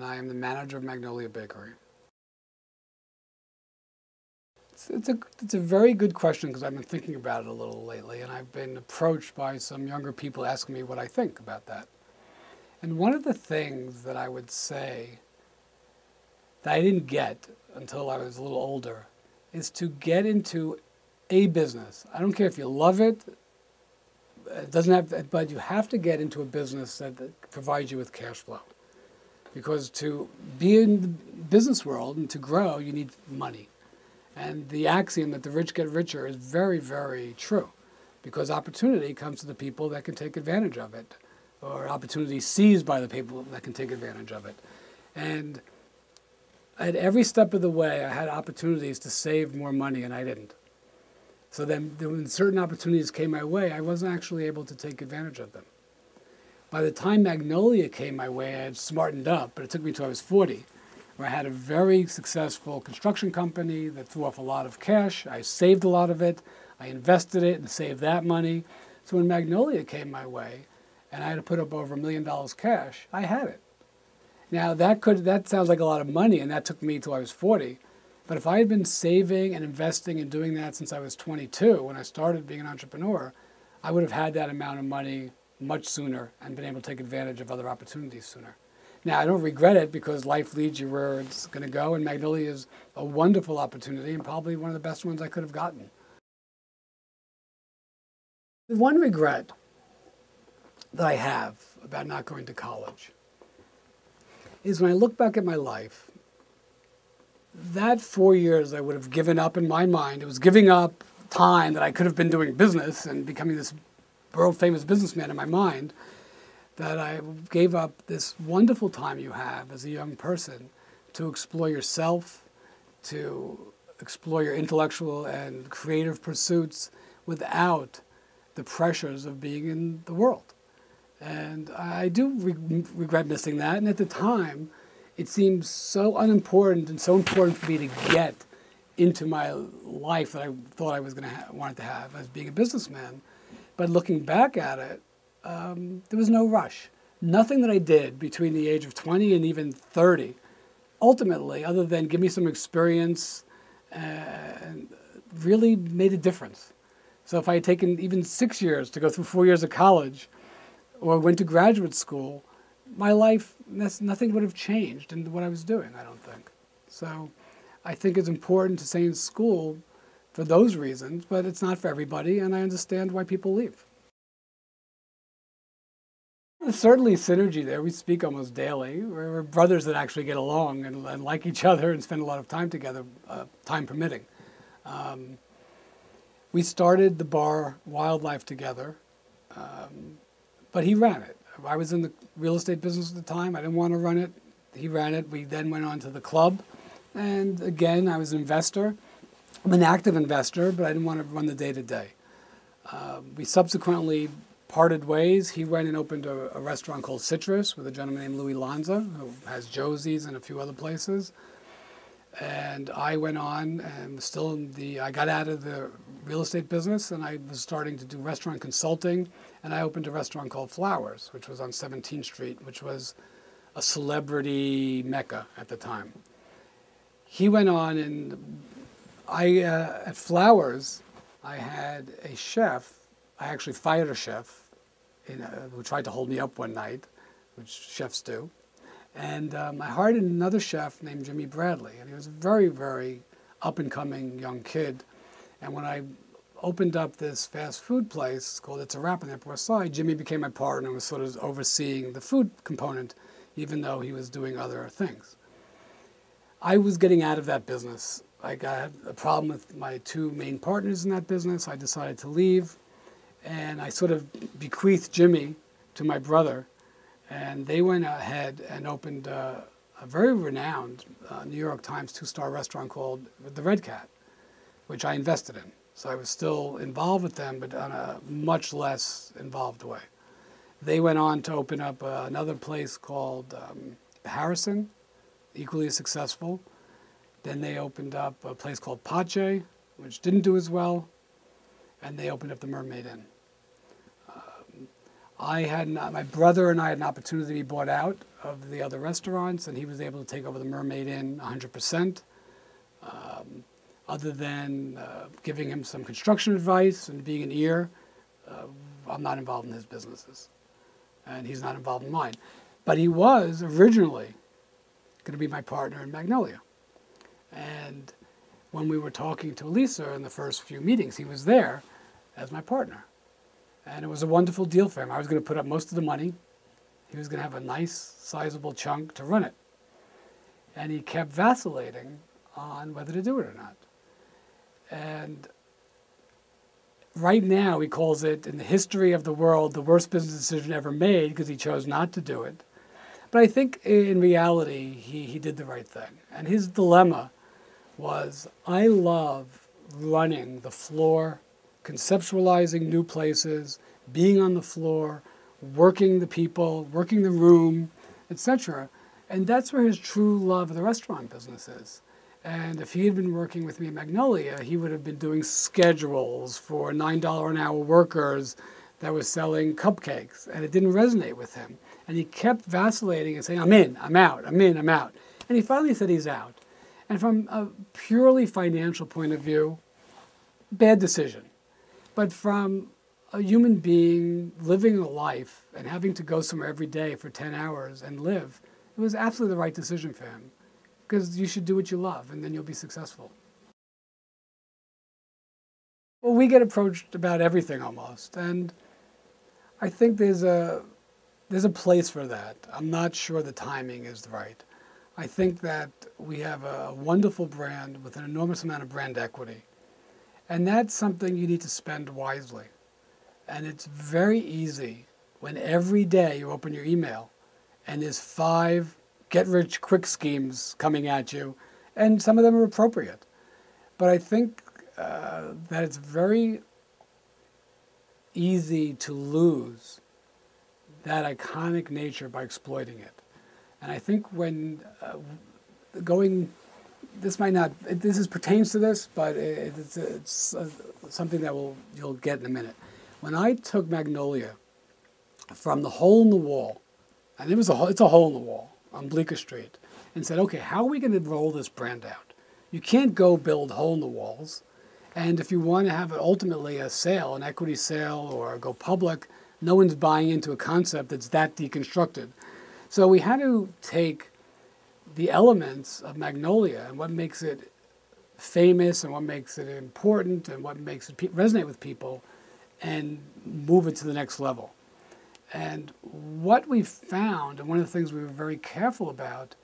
and I am the manager of Magnolia Bakery. It's a very good question because I've been thinking about it a little lately, and I've been approached by some younger people asking me what I think about that. And one of the things that I would say that I didn't get until I was a little older is to get into a business. I don't care if you love it, it doesn't have, but you have to get into a business that provides you with cash flow. Because to be in the business world and to grow, you need money. And the axiom that the rich get richer is very, very true, because opportunity comes to the people that can take advantage of it, or opportunity seized by the people that can take advantage of it. And at every step of the way, I had opportunities to save more money, and I didn't. So then when certain opportunities came my way, I wasn't actually able to take advantage of them. By the time Magnolia came my way, I had smartened up, but it took me till I was 40. Where I had a very successful construction company that threw off a lot of cash. I saved a lot of it. I invested it and saved that money. So when Magnolia came my way and I had to put up over $1 million cash, I had it. Now that sounds like a lot of money, and that took me till I was 40. But if I had been saving and investing and doing that since I was 22, when I started being an entrepreneur, I would have had that amount of money much sooner and been able to take advantage of other opportunities sooner. Now, I don't regret it because life leads you where it's going to go, and Magnolia is a wonderful opportunity and probably one of the best ones I could have gotten. The one regret that I have about not going to college is when I look back at my life, that 4 years I would have given up in my mind. It was giving up time that I could have been doing business and becoming this world-famous businessman in my mind, that I gave up this wonderful time you have as a young person to explore yourself, to explore your intellectual and creative pursuits without the pressures of being in the world. And I do regret missing that. And at the time, it seemed so unimportant and so important for me to get into my life that I thought I was going to wanted to have as being a businessman. But looking back at it, there was no rush. Nothing that I did between the age of 20 and even 30, ultimately, other than give me some experience, really made a difference. So if I had taken even 6 years to go through 4 years of college or went to graduate school, my life, nothing would have changed in what I was doing, I don't think. So I think it's important to stay in school for those reasons, but it's not for everybody, and I understand why people leave. There's certainly synergy there. We speak almost daily. We're brothers that actually get along and like each other and spend a lot of time together, time permitting. We started the bar Wildlife together, but he ran it. I was in the real estate business at the time. I didn't want to run it. He ran it. We then went on to the club. And again, I was an investor. I'm an active investor, but I didn't want to run the day-to-day. We subsequently parted ways. He went and opened a restaurant called Citrus with a gentleman named Louis Lanza, who has Josie's and a few other places. And I went on and still I got out of the real estate business, and I was starting to do restaurant consulting, and I opened a restaurant called Flowers, which was on 17th Street, which was a celebrity mecca at the time. He went on, and at Flowers, I had a chef. I actually fired a chef who tried to hold me up one night, which chefs do. And I hired another chef named Jimmy Bradley, and he was a very, very up-and-coming young kid. And when I opened up this fast food place called It's a Wrap on the Upper West Side, Jimmy became my partner and was sort of overseeing the food component, even though he was doing other things. I was getting out of that business. I got a problem with my two main partners in that business. I decided to leave, and I sort of bequeathed Jimmy to my brother, and they went ahead and opened a very renowned New York Times 2-star restaurant called The Red Cat, which I invested in. So I was still involved with them, but on a much less involved way. They went on to open up another place called Harrison, equally as successful. Then they opened up a place called Pache, which didn't do as well, and they opened up the Mermaid Inn. My brother and I had an opportunity to be bought out of the other restaurants, and he was able to take over the Mermaid Inn 100%. Other than giving him some construction advice and being an ear, I'm not involved in his businesses, and he's not involved in mine. But he was originally going to be my partner in Magnolia. And when we were talking to Elisa in the first few meetings, he was there as my partner. And it was a wonderful deal for him. I was going to put up most of the money. He was going to have a nice, sizable chunk to run it. And he kept vacillating on whether to do it or not. And right now, he calls it, in the history of the world, the worst business decision ever made because he chose not to do it. But I think in reality, he did the right thing. And his dilemma was, I love running the floor, conceptualizing new places, being on the floor, working the people, working the room, etc. And that's where his true love of the restaurant business is. And if he had been working with me at Magnolia, he would have been doing schedules for $9 an hour workers that was selling cupcakes. And it didn't resonate with him. And he kept vacillating and saying, I'm in, I'm out, I'm in, I'm out. And he finally said he's out. And from a purely financial point of view, bad decision. But from a human being living a life and having to go somewhere every day for 10 hours and live, it was absolutely the right decision for him. Because you should do what you love, and then you'll be successful. Well, we get approached about everything almost, and I think there's a place for that. I'm not sure the timing is right. I think that we have a wonderful brand with an enormous amount of brand equity, and that's something you need to spend wisely. And it's very easy when every day you open your email and there's 5 get-rich-quick schemes coming at you, and some of them are appropriate. But I think that it's very easy to lose that iconic nature by exploiting it. And I think when this pertains to this, but it's something that you'll get in a minute. When I took Magnolia from the hole in the wall, and it's a hole in the wall on Bleecker Street, and said, okay, how are we going to roll this brand out? You can't go build hole in the walls. And if you want to have ultimately a sale, an equity sale, or go public, no one's buying into a concept that's that deconstructed. So we had to take the elements of Magnolia and what makes it famous and what makes it important and what makes it resonate with people and move it to the next level. And what we found, and one of the things we were very careful about,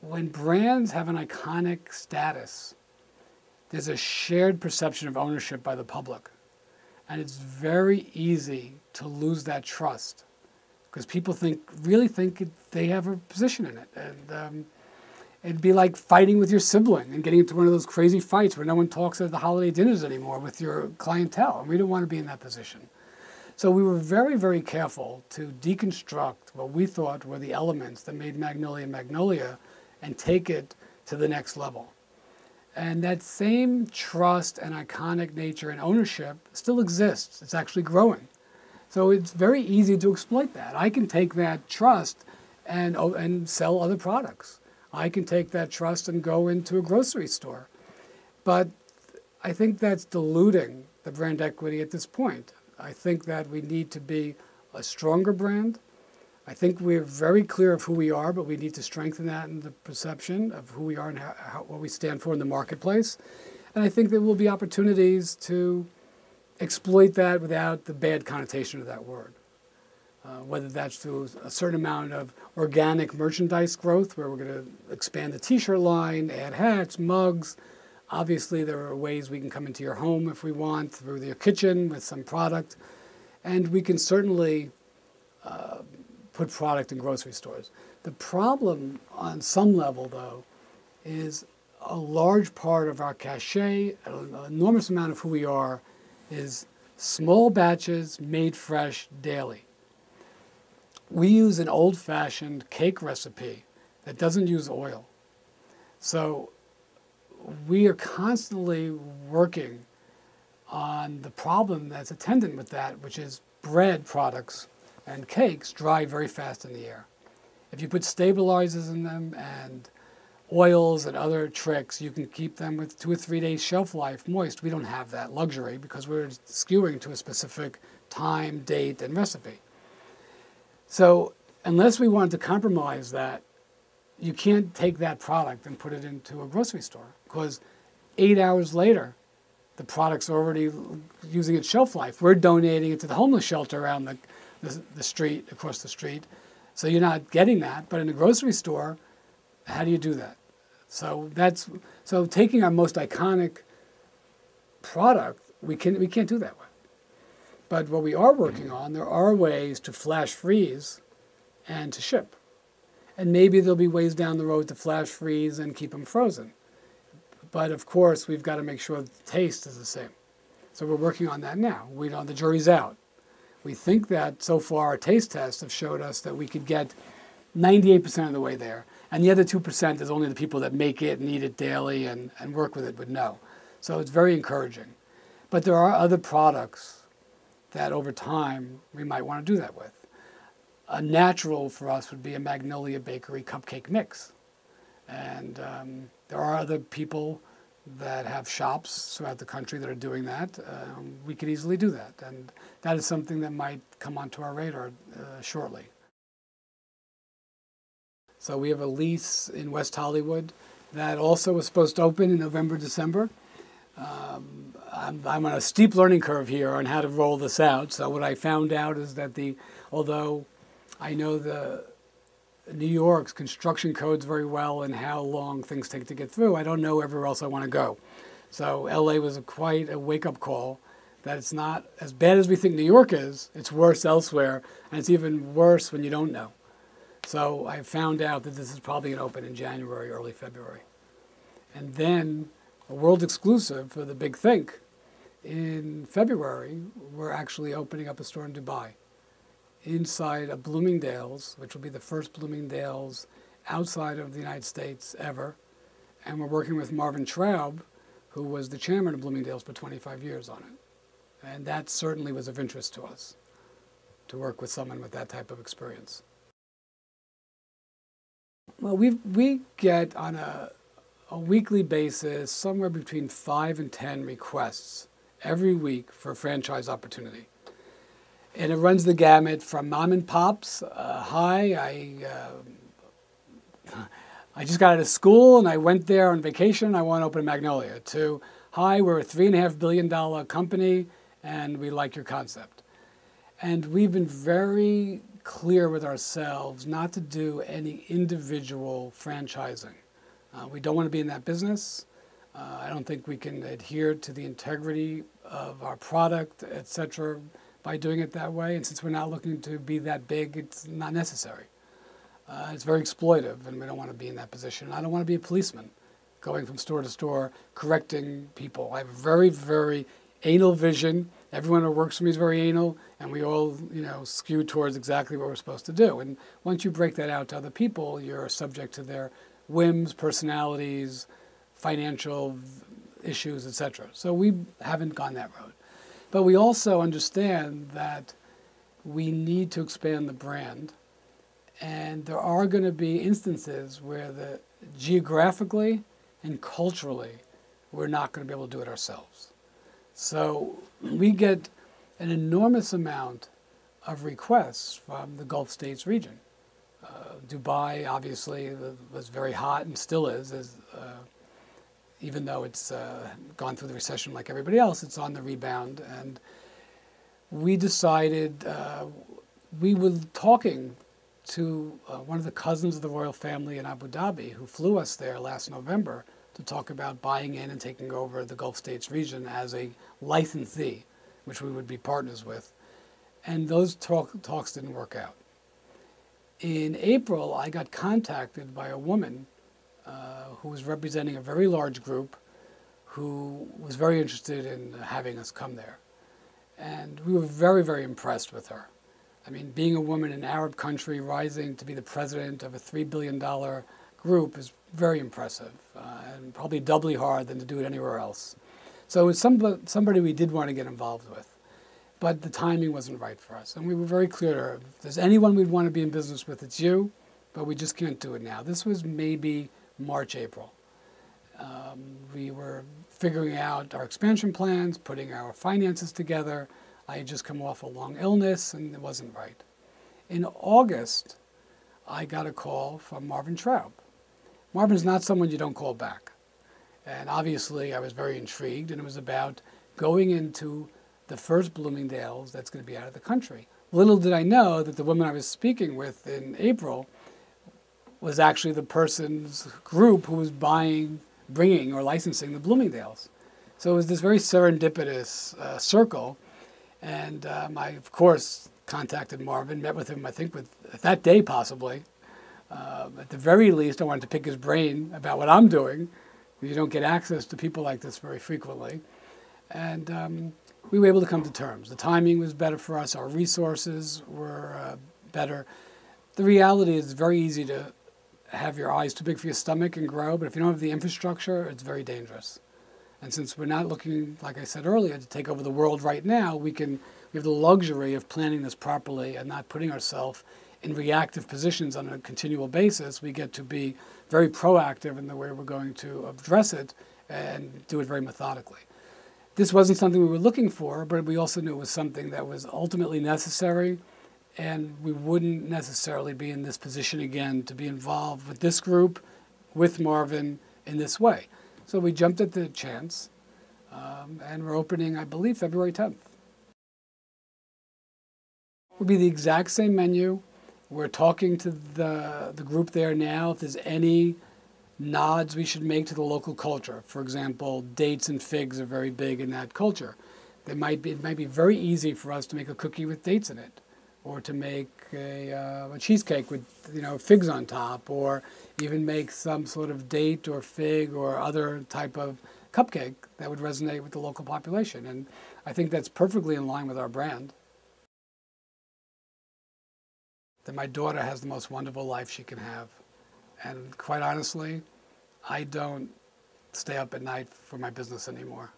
when brands have an iconic status, there's a shared perception of ownership by the public. And it's very easy to lose that trust because people really think they have a position in it. And it'd be like fighting with your sibling and getting into one of those crazy fights where no one talks at the holiday dinners anymore with your clientele. And we don't want to be in that position. So we were very, very careful to deconstruct what we thought were the elements that made Magnolia Magnolia and take it to the next level. And that same trust and iconic nature and ownership still exists. It's actually growing. So it's very easy to exploit that. I can take that trust and sell other products. I can take that trust and go into a grocery store. But I think that's diluting the brand equity at this point. I think that we need to be a stronger brand. I think we're very clear of who we are, but we need to strengthen that in the perception of who we are and what we stand for in the marketplace. And I think there will be opportunities to exploit that without the bad connotation of that word. Whether that's through a certain amount of organic merchandise growth, where we're going to expand the T-shirt line, add hats, mugs. Obviously, there are ways we can come into your home if we want, through your kitchen with some product. And we can certainly put product in grocery stores. The problem on some level, though, is a large part of our cachet, an enormous amount of who we are, is small batches made fresh daily. We use an old-fashioned cake recipe that doesn't use oil. So we are constantly working on the problem that's attendant with that, which is bread products and cakes dry very fast in the air. If you put stabilizers in them and oils and other tricks, you can keep them with 2 or 3 days shelf life moist. We don't have that luxury because we're skewing to a specific time, date, and recipe. So unless we want to compromise that, you can't take that product and put it into a grocery store because 8 hours later, the product's already using its shelf life. We're donating it to the homeless shelter around the street, across the street. So you're not getting that. But in a grocery store, how do you do that? So taking our most iconic product, we can't do that way. But what we are working on, there are ways to flash freeze and to ship. And maybe there'll be ways down the road to flash freeze and keep them frozen. But of course, we've got to make sure that the taste is the same. So we're working on that now. The jury's out. We think that so far our taste tests have showed us that we could get 98% of the way there. And the other 2% is only the people that make it and eat it daily and work with it would know. So it's very encouraging. But there are other products that over time we might want to do that with. A natural for us would be a Magnolia Bakery cupcake mix. And there are other people that have shops throughout the country that are doing that. We could easily do that. And that is something that might come onto our radar shortly. So we have a lease in West Hollywood that also was supposed to open in November, December. I'm on a steep learning curve here on how to roll this out. So what I found out is that although I know the New York's construction codes very well and how long things take to get through, I don't know everywhere else I want to go. So LA was quite a wake-up call that it's not as bad as we think New York is. It's worse elsewhere, and it's even worse when you don't know. So I found out that this is probably going to open in January, early February. And then a world exclusive for the Big Think. In February, we're actually opening up a store in Dubai inside a Bloomingdale's, which will be the first Bloomingdale's outside of the United States ever. And we're working with Marvin Traub, who was the chairman of Bloomingdale's for 25 years on it. And that certainly was of interest to us, to work with someone with that type of experience. Well, we get on a weekly basis somewhere between 5 and 10 requests every week for a franchise opportunity. And it runs the gamut from mom and pops, hi, I just got out of school and I went there on vacation, I want to open a Magnolia, to hi, we're a $3.5 billion company and we like your concept. And we've been very clear with ourselves not to do any individual franchising. We don't want to be in that business. I don't think we can adhere to the integrity of our product, etc., by doing it that way. And since we're not looking to be that big, it's not necessary. It's very exploitive, and we don't want to be in that position. I don't want to be a policeman going from store to store, correcting people. I have a very, very anal vision. Everyone who works for me is very anal, and we all, skew towards exactly what we're supposed to do. And once you break that out to other people, you're subject to their whims, personalities, financial issues, etc. So we haven't gone that road. But we also understand that we need to expand the brand, and there are going to be instances where geographically and culturally, we're not going to be able to do it ourselves. So we get an enormous amount of requests from the Gulf States region. Dubai, obviously, was very hot and still is, even though it's gone through the recession like everybody else, it's on the rebound. And we decided, we were talking to one of the cousins of the royal family in Abu Dhabi who flew us there last November to talk about buying in and taking over the Gulf States region as a licensee, which we would be partners with. And those talks didn't work out. In April, I got contacted by a woman who was representing a very large group who was very interested in having us come there. And we were very, very impressed with her. I mean, being a woman in an Arab country rising to be the president of a $3 billion group is very impressive, and probably doubly hard than to do it anywhere else. So it's somebody we did want to get involved with. but the timing wasn't right for us. And we were very clear, if there's anyone we'd want to be in business with, it's you, but we just can't do it now. This was maybe March, April. We were figuring out our expansion plans, putting our finances together. I had just come off a long illness, and it wasn't right. In August, I got a call from Marvin Traub. Marvin's not someone you don't call back. And obviously, I was very intrigued, and it was about going into the first Bloomingdale's that's going to be out of the country. Little did I know that the woman I was speaking with in April was actually the person's group who was bringing or licensing the Bloomingdale's. So it was this very serendipitous circle. And I, of course, contacted Marvin, met with him, I think, that day possibly. At the very least, I wanted to pick his brain about what I'm doing. You don't get access to people like this very frequently. And we were able to come to terms. The timing was better for us. Our resources were better. The reality is it's very easy to have your eyes too big for your stomach and grow, but if you don't have the infrastructure, it's very dangerous. And since we're not looking, like I said earlier, to take over the world right now, we have the luxury of planning this properly and not putting ourselves in reactive positions on a continual basis. We get to be very proactive in the way we're going to address it and do it very methodically. This wasn't something we were looking for, but we also knew it was something that was ultimately necessary, and we wouldn't necessarily be in this position again to be involved with this group, with Marvin, in this way. So we jumped at the chance, and we're opening, I believe, February 10th. It will be the exact same menu. We're talking to the group there now if there's any nods we should make to the local culture. For example, dates and figs are very big in that culture. It might be very easy for us to make a cookie with dates in it, or to make a cheesecake with figs on top, or even make some sort of date or fig or other type of cupcake that would resonate with the local population. And I think that's perfectly in line with our brand. That my daughter has the most wonderful life she can have. And quite honestly, I don't stay up at night for my business anymore.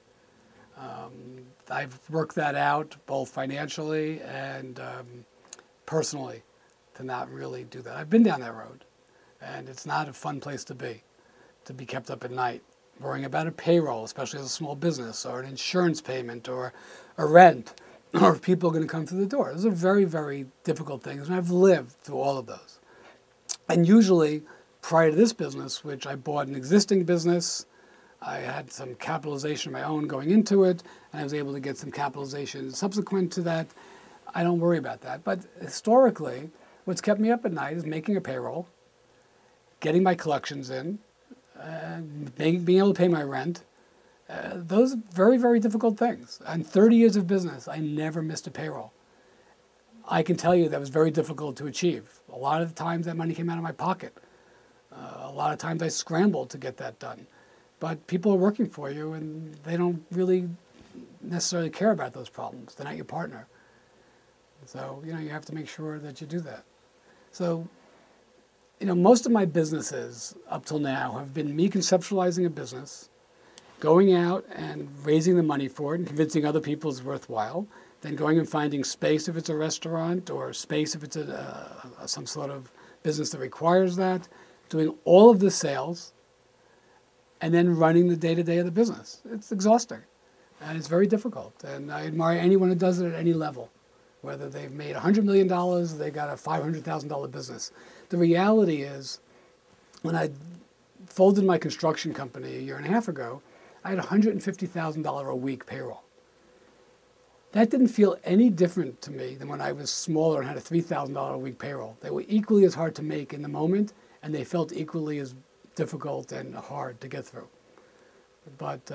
I've worked that out both financially and personally to not really do that. I've been down that road, and it's not a fun place to be kept up at night, worrying about a payroll, especially as a small business, or an insurance payment, or a rent, or if people are going to come through the door. Those are very, very difficult things, and I've lived through all of those. And usually, prior to this business, which I bought an existing business, I had some capitalization of my own going into it, and I was able to get some capitalization subsequent to that. I don't worry about that. But historically, what's kept me up at night is making a payroll, getting my collections in, being able to pay my rent. Those are very, very difficult things. In 30 years of business, I never missed a payroll. I can tell you that was very difficult to achieve. A lot of the times that money came out of my pocket. A lot of times I scrambled to get that done. But people are working for you, and they don't really necessarily care about those problems. They're not your partner. So, you have to make sure that you do that. So, most of my businesses up till now have been me conceptualizing a business, going out and raising the money for it and convincing other people it's worthwhile, then going and finding space if it's a restaurant, or space if it's some sort of business that requires that, doing all of the sales, and then running the day-to-day of the business. It's exhausting, and it's very difficult. And I admire anyone who does it at any level, whether they've made $100 million or they got a $500,000 business. The reality is, when I folded my construction company a year and a half ago, I had $150,000 a week payroll. That didn't feel any different to me than when I was smaller and had a $3,000 a week payroll. They were equally as hard to make in the moment, and they felt equally as difficult and hard to get through. But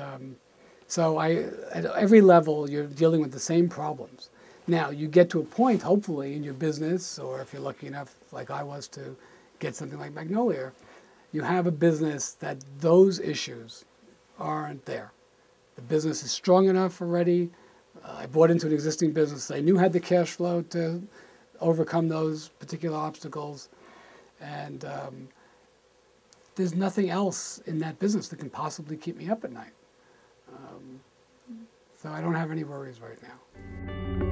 so at every level, you're dealing with the same problems. Now, you get to a point, hopefully, in your business, or if you're lucky enough, like I was, to get something like Magnolia, you have a business that those issues aren't there. The business is strong enough already. I bought into an existing business I knew had the cash flow to overcome those particular obstacles. And there's nothing else in that business that can possibly keep me up at night. So I don't have any worries right now.